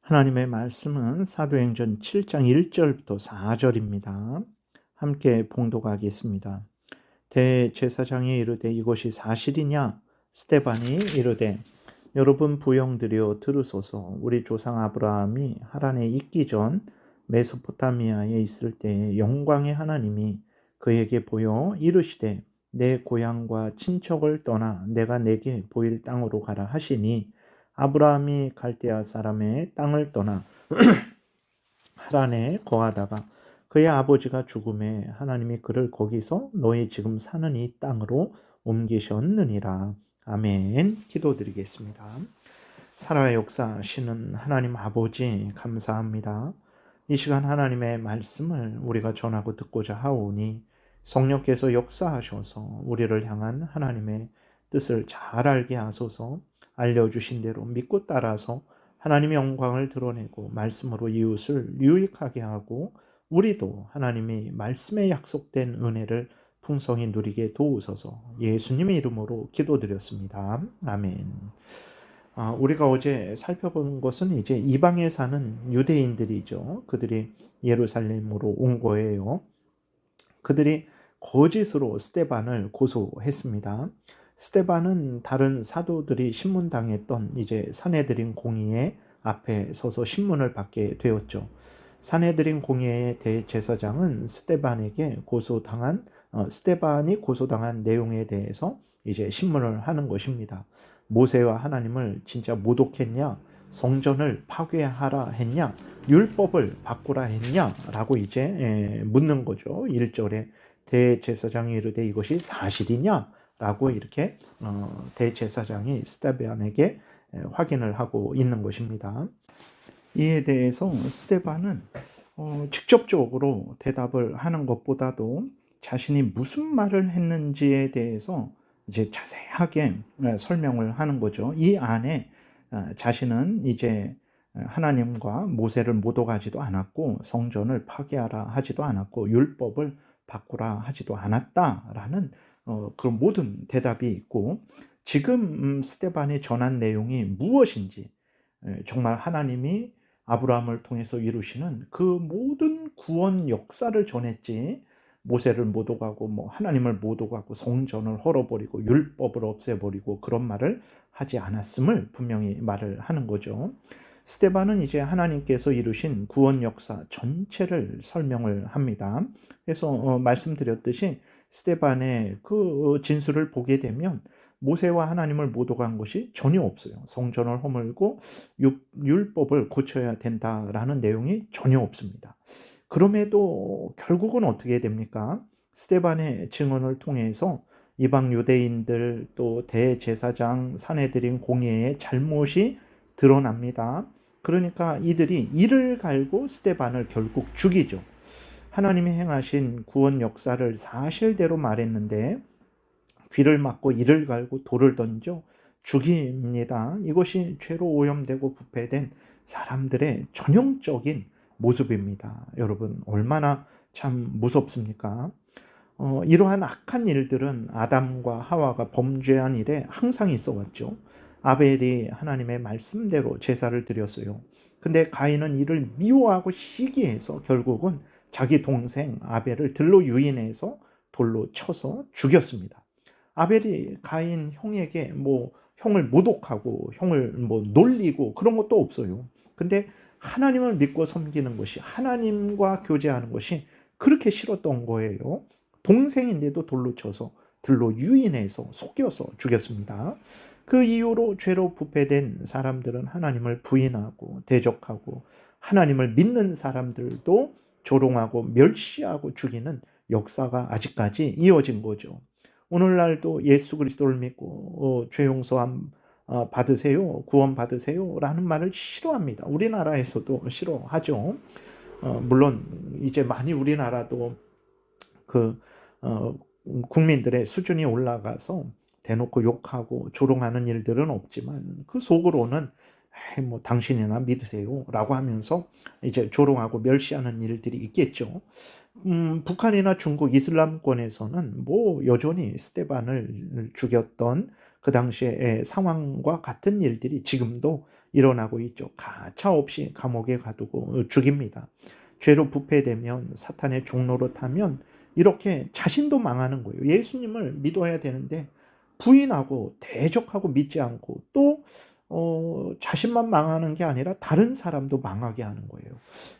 하나님의 말씀은 사도행전 7장 1절부터 4절입니다. 함께 봉독하겠습니다. 대제사장이 이르되 이것이 사실이냐? 스데반이 이르되 여러분 부형들이여 들으소서. 우리 조상 아브라함이 하란에 있기 전 메소포타미아에 있을 때 영광의 하나님이 그에게 보여 이르시되 내 고향과 친척을 떠나 내가 내게 보일 땅으로 가라 하시니 아브라함이 갈대아 사람의 땅을 떠나 하란에 거하다가 그의 아버지가 죽음에 하나님이 그를 거기서 너희 지금 사는 이 땅으로 옮기셨느니라. 아멘. 기도드리겠습니다. 살아와 역사하시는 하나님 아버지 감사합니다. 이 시간 하나님의 말씀을 우리가 전하고 듣고자 하오니 성령께서 역사하셔서 우리를 향한 하나님의 뜻을 잘 알게 하소서. 알려주신 대로 믿고 따라서 하나님의 영광을 드러내고 말씀으로 이웃을 유익하게 하고 우리도 하나님이 말씀에 약속된 은혜를 풍성히 누리게 도우소서. 예수님의 이름으로 기도드렸습니다. 아멘. 우리가 어제 살펴본 것은 이제 이방에 사는 유대인들이죠. 그들이 예루살렘으로 온 거예요. 그들이 거짓으로 스데반을 고소했습니다. 스데반은 다른 사도들이 신문당했던 이제 산헤드린 공의회 앞에 서서 신문을 받게 되었죠. 산헤드린 공의회의 대제사장은 스데반이 고소당한 내용에 대해서 이제 신문을 하는 것입니다. 모세와 하나님을 진짜 모독했냐? 성전을 파괴하라 했냐? 율법을 바꾸라 했냐? 라고 이제 묻는 거죠. 1절에 대제사장이 이르되 이것이 사실이냐? 라고 이렇게 대제사장이 스데반에게 확인을 하고 있는 것입니다. 이에 대해서 스데반은 직접적으로 대답을 하는 것보다도 자신이 무슨 말을 했는지에 대해서 이제 자세하게 설명을 하는 거죠. 이 안에 자신은 이제 하나님과 모세를 모독하지도 않았고 성전을 파괴하라 하지도 않았고 율법을 바꾸라 하지도 않았다라는 그런 모든 대답이 있고 지금 스데반이 전한 내용이 무엇인지 정말 하나님이 아브라함을 통해서 이루시는 그 모든 구원 역사를 전했지 모세를 모독하고 하나님을 모독하고 성전을 헐어버리고 율법을 없애버리고 그런 말을 하지 않았음을 분명히 말을 하는 거죠. 스데반은 이제 하나님께서 이루신 구원 역사 전체를 설명을 합니다. 그래서 말씀드렸듯이 스데반의 그 진술을 보게 되면 모세와 하나님을 모독한 것이 전혀 없어요. 성전을 허물고 율법을 고쳐야 된다라는 내용이 전혀 없습니다. 그럼에도 결국은 어떻게 됩니까? 스데반의 증언을 통해서 이방 유대인들 또 대제사장 산헤드린 공회의 잘못이 드러납니다. 그러니까 이들이 이를 갈고 스데반을 결국 죽이죠. 하나님이 행하신 구원 역사를 사실대로 말했는데 귀를 막고 이를 갈고 돌을 던져 죽입니다. 이것이 죄로 오염되고 부패된 사람들의 전형적인 모습입니다. 여러분 얼마나 참 무섭습니까? 이러한 악한 일들은 아담과 하와가 범죄한 일에 항상 있어 왔죠. 아벨이 하나님의 말씀대로 제사를 드렸어요. 근데 가인은 이를 미워하고 시기해서 결국은 자기 동생 아벨을 들로 유인해서 돌로 쳐서 죽였습니다. 아벨이 가인 형에게 형을 모독하고 형을 놀리고 그런 것도 없어요. 근데 하나님을 믿고 섬기는 것이 하나님과 교제하는 것이 그렇게 싫었던 거예요. 동생인데도 돌로 쳐서 들로 유인해서 속여서 죽였습니다. 그 이후로 죄로 부패된 사람들은 하나님을 부인하고 대적하고 하나님을 믿는 사람들도 조롱하고 멸시하고 죽이는 역사가 아직까지 이어진 거죠. 오늘날도 예수 그리스도를 믿고 죄 용서함 받으세요, 구원 받으세요 라는 말을 싫어합니다. 우리나라에서도 싫어하죠. 물론 이제 많이 우리나라도 국민들의 수준이 올라가서 대놓고 욕하고 조롱하는 일들은 없지만 그 속으로는 당신이나 믿으세요 라고 하면서 이제 조롱하고 멸시하는 일들이 있겠죠. 북한이나 중국 이슬람권에서는 여전히 스데반을 죽였던 그 당시의 상황과 같은 일들이 지금도 일어나고 있죠. 가차없이 감옥에 가두고 죽입니다. 죄로 부패되면 사탄의 종로로 타면 이렇게 자신도 망하는 거예요. 예수님을 믿어야 되는데 부인하고 대적하고 믿지 않고 또 자신만 망하는 게 아니라 다른 사람도 망하게 하는 거예요.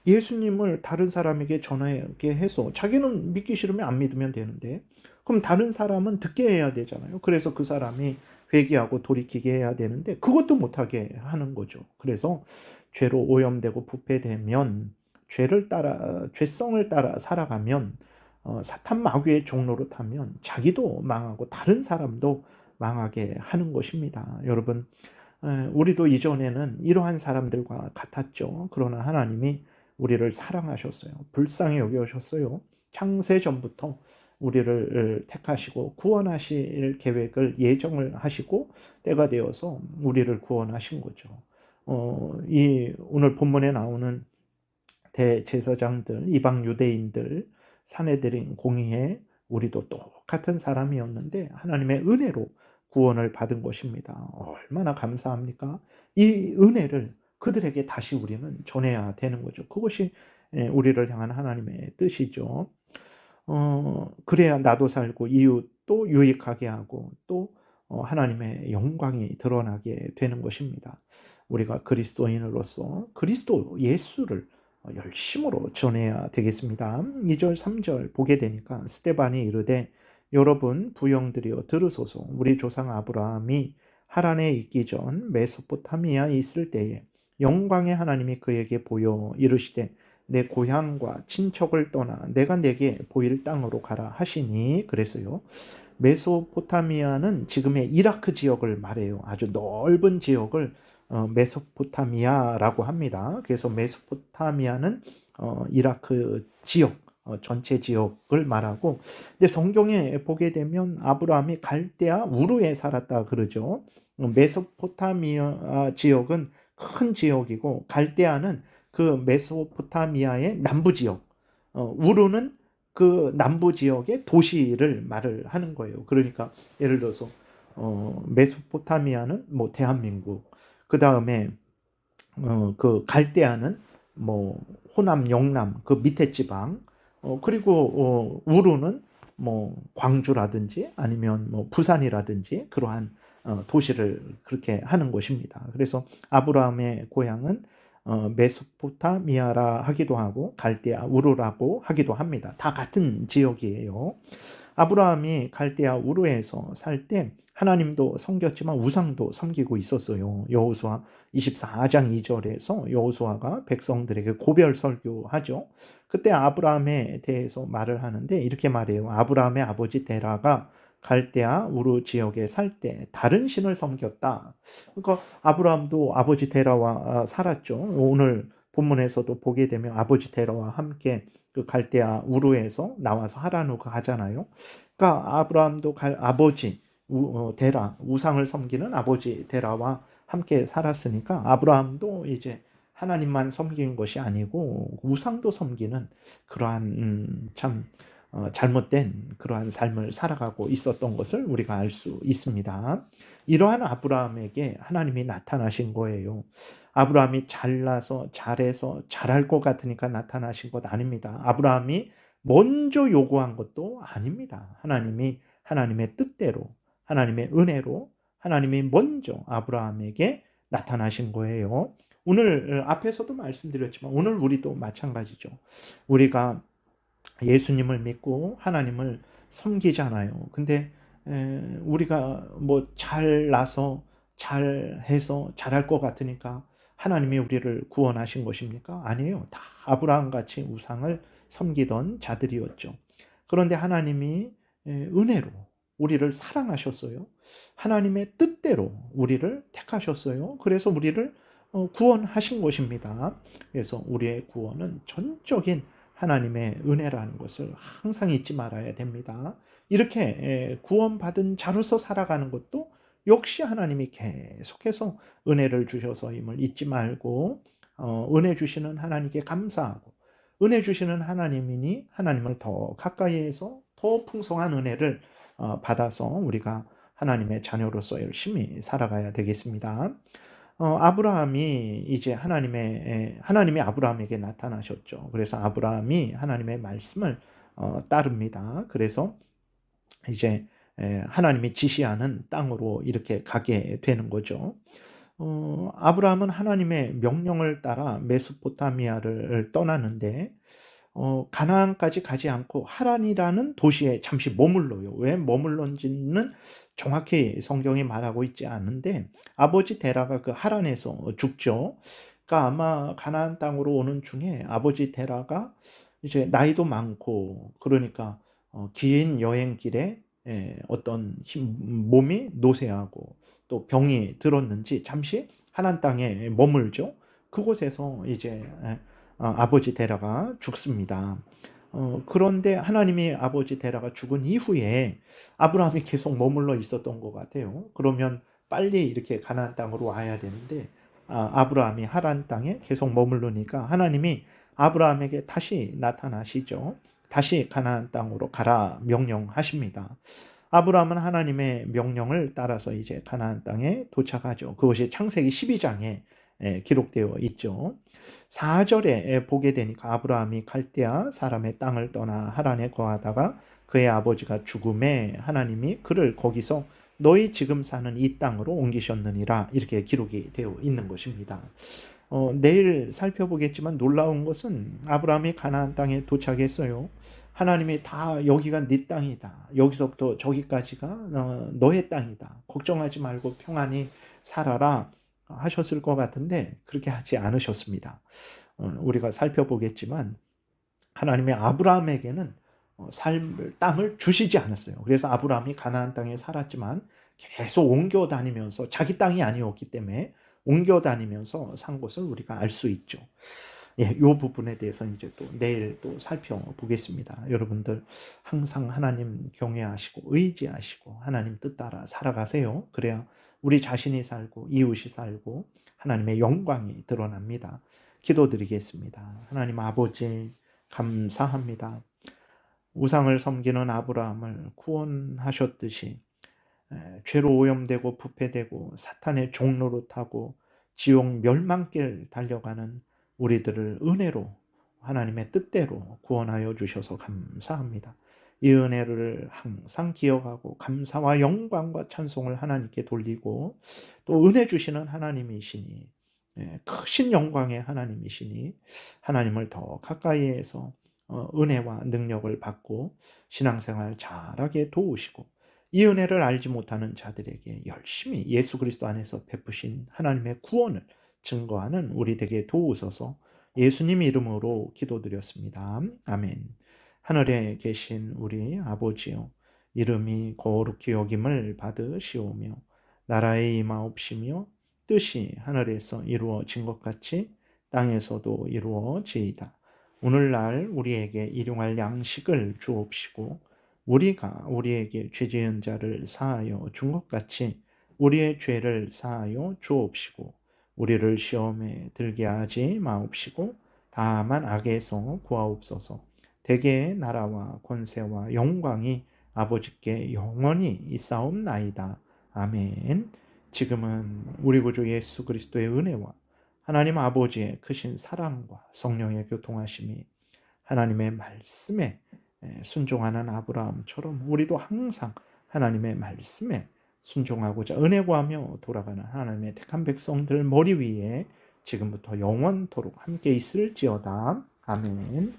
예수님을 다른 사람에게 전하게 해서 자기는 믿기 싫으면 안 믿으면 되는데 그럼 다른 사람은 듣게 해야 되잖아요. 그래서 그 사람이 회개하고 돌이키게 해야 되는데 그것도 못하게 하는 거죠. 그래서 죄로 오염되고 부패되면 죄성을 따라 살아가면 사탄 마귀의 종로로 타면 자기도 망하고 다른 사람도 망하게 하는 것입니다. 여러분, 우리도 이전에는 이러한 사람들과 같았죠. 그러나 하나님이 우리를 사랑하셨어요. 불쌍히 여겨셨어요. 창세 전부터 우리를 택하시고 구원하실 계획을 예정을 하시고 때가 되어서 우리를 구원하신 거죠. 이 오늘 본문에 나오는 대제사장들, 이방 유대인들, 사내들인 공의회, 우리도 똑같은 사람이었는데 하나님의 은혜로 구원을 받은 것입니다. 얼마나 감사합니까? 이 은혜를 그들에게 다시 우리는 전해야 되는 거죠. 그것이 우리를 향한 하나님의 뜻이죠. 그래야 나도 살고 이웃도 유익하게 하고 또 하나님의 영광이 드러나게 되는 것입니다. 우리가 그리스도인으로서 그리스도 예수를 열심으로 전해야 되겠습니다. 2절 3절 보게 되니까 스데반이 이르되 여러분 부형들이여 들으소서. 우리 조상 아브라함이 하란에 있기 전 메소포타미아에 있을 때에 영광의 하나님이 그에게 보여 이르시되 내 고향과 친척을 떠나 내가 내게 보일 땅으로 가라 하시니 그랬어요. 메소포타미아는 지금의 이라크 지역을 말해요. 아주 넓은 지역을 메소포타미아라고 합니다. 그래서 메소포타미아는 이라크 지역 전체 지역을 말하고, 근데 성경에 보게 되면 아브라함이 갈대아 우르에 살았다 그러죠. 메소포타미아 지역은 큰 지역이고 갈대아는 그 메소포타미아의 남부 지역, 우르는 그 남부 지역의 도시를 말을 하는 거예요. 그러니까 예를 들어서 메소포타미아는 뭐 대한민국, 그 다음에 그 갈대아는 뭐 호남, 영남 그 밑에 지방, 그리고 우루는 뭐 광주라든지 아니면 뭐 부산이라든지 그러한 도시를 그렇게 하는 것입니다. 그래서 아브라함의 고향은 메소포타미아라 하기도 하고 갈대아 우르라고 하기도 합니다. 다 같은 지역이에요. 아브라함이 갈대아 우르에서 살 때 하나님도 섬겼지만 우상도 섬기고 있었어요. 여호수아 24장 2절에서 여호수아가 백성들에게 고별 설교하죠. 그때 아브라함에 대해서 말을 하는데 이렇게 말해요. 아브라함의 아버지 데라가 갈대아 우르 지역에 살 때 다른 신을 섬겼다. 그러니까 아브라함도 아버지 데라와 살았죠. 오늘 본문에서도 보게 되면 아버지 데라와 함께 그 갈대아 우르에서 나와서 하란으로 가잖아요. 그러니까 아브라함도 아버지 데라 우상을 섬기는 아버지 데라와 함께 살았으니까 아브라함도 이제 하나님만 섬기는 것이 아니고 우상도 섬기는 그러한 참 잘못된 그러한 삶을 살아가고 있었던 것을 우리가 알 수 있습니다. 이러한 아브라함에게 하나님이 나타나신 거예요. 아브라함이 잘나서 잘해서 잘할 것 같으니까 나타나신 것 아닙니다. 아브라함이 먼저 요구한 것도 아닙니다. 하나님이 하나님의 뜻대로 하나님의 은혜로 하나님이 먼저 아브라함에게 나타나신 거예요. 오늘 앞에서도 말씀드렸지만 오늘 우리도 마찬가지죠. 우리가 예수님을 믿고 하나님을 섬기잖아요. 근데 우리가 뭐 잘나서 잘해서 잘할 것 같으니까 하나님이 우리를 구원하신 것입니까? 아니에요. 다 아브라함같이 우상을 섬기던 자들이었죠. 그런데 하나님이 은혜로 우리를 사랑하셨어요. 하나님의 뜻대로 우리를 택하셨어요. 그래서 우리를 구원하신 것입니다. 그래서 우리의 구원은 전적인 하나님의 은혜라는 것을 항상 잊지 말아야 됩니다. 이렇게 구원받은 자로서 살아가는 것도 역시 하나님이 계속해서 은혜를 주셔서임을 잊지 말고 은혜 주시는 하나님께 감사하고 은혜 주시는 하나님이니 하나님을 더 가까이에서 더 풍성한 은혜를 받아서 우리가 하나님의 자녀로서 열심히 살아가야 되겠습니다. 아브라함이 이제 하나님이 아브라함에게 나타나셨죠. 그래서 아브라함이 하나님의 말씀을 따릅니다. 그래서 이제 하나님이 지시하는 땅으로 이렇게 가게 되는 거죠. 아브라함은 하나님의 명령을 따라 메소포타미아를 떠나는데 가나안까지 가지 않고 하란이라는 도시에 잠시 머물러요. 왜 머물렀는지는 정확히 성경이 말하고 있지 않은데 아버지 데라가 그 하란에서 죽죠. 그러니까 아마 가나안 땅으로 오는 중에 아버지 데라가 이제 나이도 많고 그러니까 긴 여행길에 어떤 몸이 노쇠하고 또 병이 들었는지 잠시 하란 땅에 머물죠. 그곳에서 이제 아버지 데라가 죽습니다. 그런데 하나님이 아버지 데라가 죽은 이후에 아브라함이 계속 머물러 있었던 것 같아요. 그러면 빨리 이렇게 가나안 땅으로 와야 되는데 아브라함이 하란 땅에 계속 머무르니까 하나님이 아브라함에게 다시 나타나시죠. 다시 가나안 땅으로 가라 명령하십니다. 아브라함은 하나님의 명령을 따라서 이제 가나안 땅에 도착하죠. 그것이 창세기 12장에 기록되어 있죠. 4절에 보게 되니까 아브라함이 갈대아 사람의 땅을 떠나 하란에 거하다가 그의 아버지가 죽음에 하나님이 그를 거기서 너희 지금 사는 이 땅으로 옮기셨느니라 이렇게 기록이 되어 있는 것입니다. 내일 살펴보겠지만 놀라운 것은 아브라함이 가나안 땅에 도착했어요. 하나님이 다 여기가 네 땅이다. 여기서부터 저기까지가 너의 땅이다. 걱정하지 말고 평안히 살아라 하셨을 것 같은데 그렇게 하지 않으셨습니다. 우리가 살펴보겠지만 하나님의 아브라함에게는 땅을 주시지 않았어요. 그래서 아브라함이 가나안 땅에 살았지만 계속 옮겨 다니면서 자기 땅이 아니었기 때문에 옮겨 다니면서 산 것을 우리가 알 수 있죠. 예, 이 부분에 대해서 이제 또 내일 또 살펴보겠습니다. 여러분들 항상 하나님 경외하시고 의지하시고 하나님 뜻 따라 살아가세요. 그래야 우리 자신이 살고 이웃이 살고 하나님의 영광이 드러납니다. 기도드리겠습니다. 하나님 아버지 감사합니다. 우상을 섬기는 아브라함을 구원하셨듯이 죄로 오염되고 부패되고 사탄의 종노릇하고 지옥 멸망길 달려가는 우리들을 은혜로 하나님의 뜻대로 구원하여 주셔서 감사합니다. 이 은혜를 항상 기억하고 감사와 영광과 찬송을 하나님께 돌리고 또 은혜 주시는 하나님이시니 크신 영광의 하나님이시니 하나님을 더 가까이에서 은혜와 능력을 받고 신앙생활 잘하게 도우시고 이 은혜를 알지 못하는 자들에게 열심히 예수 그리스도 안에서 베푸신 하나님의 구원을 증거하는 우리 되게 도우소서. 예수님 이름으로 기도드렸습니다. 아멘. 하늘에 계신 우리 아버지요, 이름이 거룩히 여김을 받으시오며 나라의 임하옵시며 뜻이 하늘에서 이루어진 것 같이 땅에서도 이루어지이다. 오늘날 우리에게 일용할 양식을 주옵시고 우리가 우리에게 죄 지은 자를 사하여 준 것 같이 우리의 죄를 사하여 주옵시고 우리를 시험에 들게 하지 마옵시고 다만 악에서 구하옵소서. 대개의 나라와 권세와 영광이 아버지께 영원히 있사옵나이다. 아멘. 지금은 우리 구주 예수 그리스도의 은혜와 하나님 아버지의 크신 사랑과 성령의 교통하심이 하나님의 말씀에 순종하는 아브라함처럼 우리도 항상 하나님의 말씀에 순종하고자 은혜 구하며 돌아가는 하나님의 택한 백성들 머리 위에 지금부터 영원토록 함께 있을지어다. 아멘.